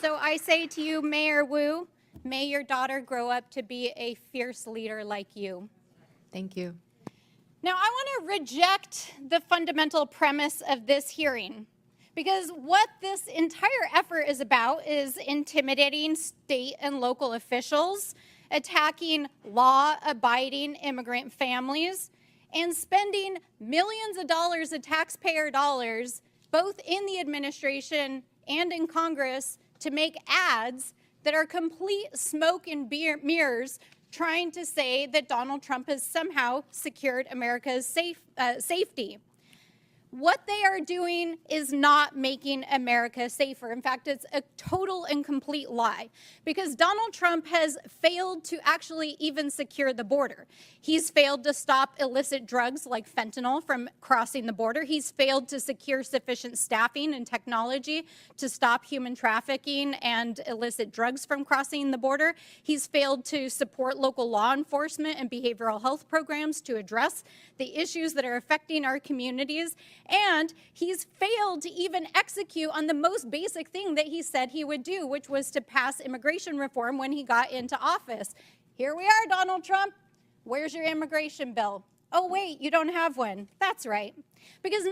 So I say to you, Mayor Wu, may your daughter grow up to be a fierce leader like you. Thank you. Now, I want to reject the fundamental premise of this hearing, because what this entire effort is about is intimidating state and local officials, attacking law-abiding immigrant families, and spending millions of dollars of taxpayer dollars, both in the administration and in Congress, to make ads that are complete smoke and mirrors, trying to say that Donald Trump has somehow secured America's safety. What they are doing is not making America safer. In fact, it's a total and complete lie, because Donald Trump has failed to actually even secure the border. He's failed to stop illicit drugs like fentanyl from crossing the border. He's failed to secure sufficient staffing and technology to stop human trafficking and illicit drugs from crossing the border. He's failed to support local law enforcement and behavioral health programs to address the issues that are affecting our communities. And he's failed to even execute on the most basic thing that he said he would do, which was to pass immigration reform when he got into office. Here we are, Donald Trump. Where's your immigration bill? Oh, wait, you don't have one. That's right. Because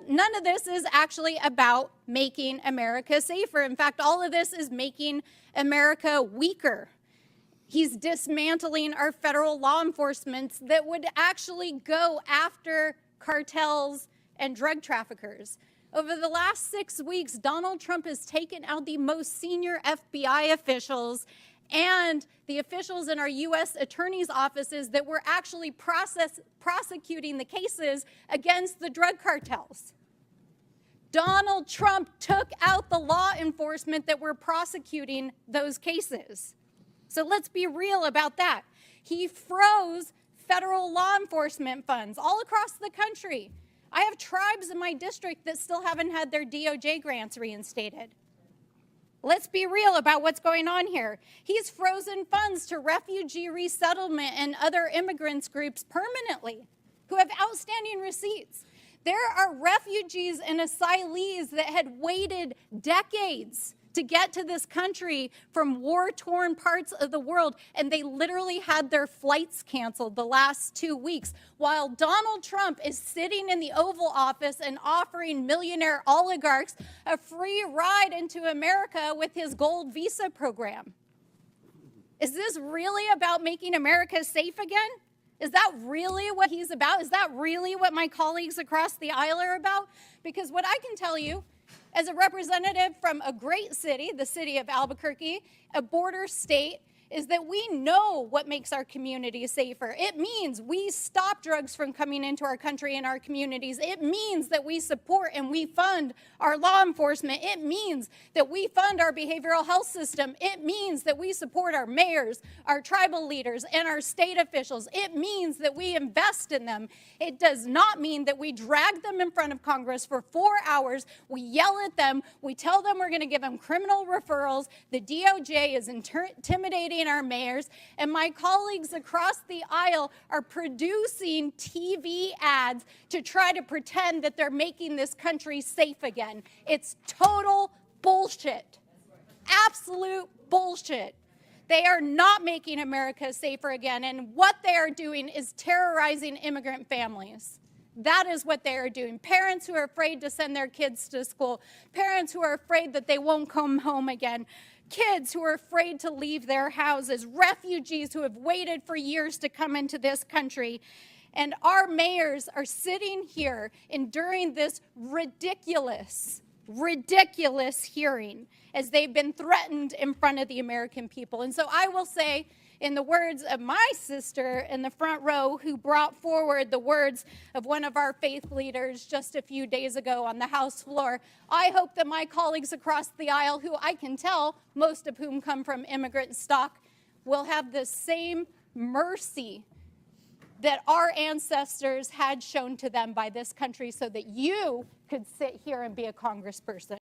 none of this is actually about making America safer. In fact, all of this is making America weaker. He's dismantling our federal law enforcement that would actually go after cartels and drug traffickers. Over the last 6 weeks, Donald Trump has taken out the most senior FBI officials and the officials in our U.S. attorney's offices that were actually prosecuting the cases against the drug cartels. Donald Trump took out the law enforcement that were prosecuting those cases. So let's be real about that. He froze federal law enforcement funds all across the country. I have tribes in my district that still haven't had their DOJ grants reinstated. Let's be real about what's going on here. He's frozen funds to refugee resettlement and other immigrants groups permanently who have outstanding receipts. There are refugees and asylees that had waited decades to get to this country from war-torn parts of the world, and they literally had their flights canceled the last 2 weeks, while Donald Trump is sitting in the Oval Office and offering millionaire oligarchs a free ride into America with his gold visa program. Is this really about making America safe again? Is that really what he's about? Is that really what my colleagues across the aisle are about? Because what I can tell you, as a representative from a great city, the city of Albuquerque, a border state, is that we know what makes our communities safer. It means we stop drugs from coming into our country and our communities. It means that we support and we fund our law enforcement. It means that we fund our behavioral health system. It means that we support our mayors, our tribal leaders, and our state officials. It means that we invest in them. It does not mean that we drag them in front of Congress for 4 hours, we yell at them, we tell them we're going to give them criminal referrals, the DOJ is intimidating our mayors, and my colleagues across the aisle are producing TV ads to try to pretend that they're making this country safe again. It's total bullshit. Absolute bullshit. They are not making America safer again, and what they are doing is terrorizing immigrant families. That is what they are doing. Parents who are afraid to send their kids to school, parents who are afraid that they won't come home again, kids who are afraid to leave their houses, refugees who have waited for years to come into this country. And our mayors are sitting here enduring this ridiculous hearing as they've been threatened in front of the American people. And so I will say, in the words of my sister in the front row who brought forward the words of one of our faith leaders just a few days ago on the House floor, I hope that my colleagues across the aisle, who I can tell, most of whom come from immigrant stock, will have the same mercy that our ancestors had shown to them by this country so that you could sit here and be a congressperson.